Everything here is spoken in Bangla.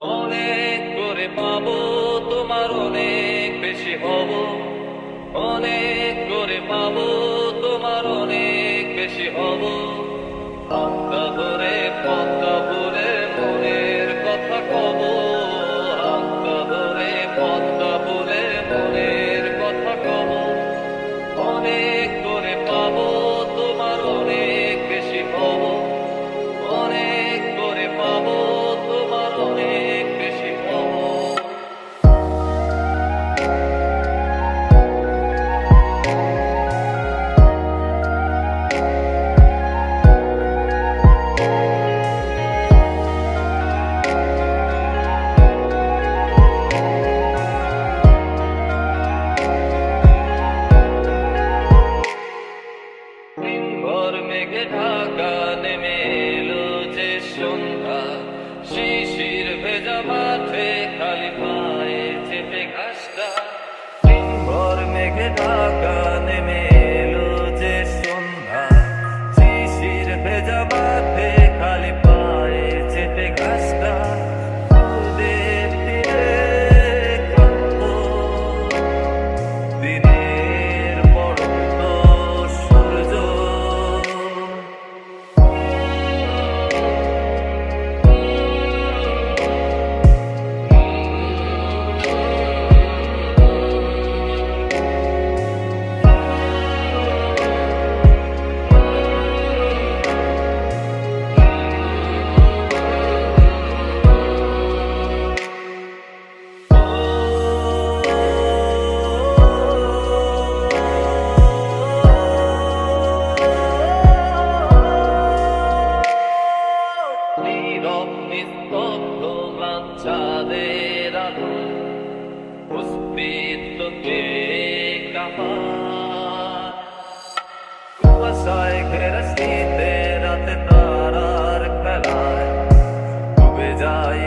অনেক করে পাবো, তোমার অনেক বেশি হব। অনেক করে পাবো, তোমার অনেক বেশি হব। হাতটা ধরে পথটা ভুলে মনের কথা কব। হাতটা ধরে পথটা ভুলে মনের কথা কব। অনেক করে পাবো, তোমার অনেক বেশি হব। অনেক করে পাবো, তোমার অনেক বেশি হব। দিনভর মেঘে ঢাকা, নেমে এলো যে সন্ধ্যা। শিশির ভেজা মাঠে খালি পায়ে চেপে ঘাসটা। দিনভর মেঘে ঢাকা, নেমে এলো যে সন্ধ্যা। শিশির ভেজা মাঠে খালি পায়ে চেপে ঘাসটা। রোদের তীরে ক্লান্ত দিনের পড়ন্ত সূর্য। নীরব নিস্তব্ধ চাঁদের আলো, অস্তিত্বকে কাঁপায়। কুয়াশায় ঘেরা শীতে রাতে তারার খেলায় ডুবে যায়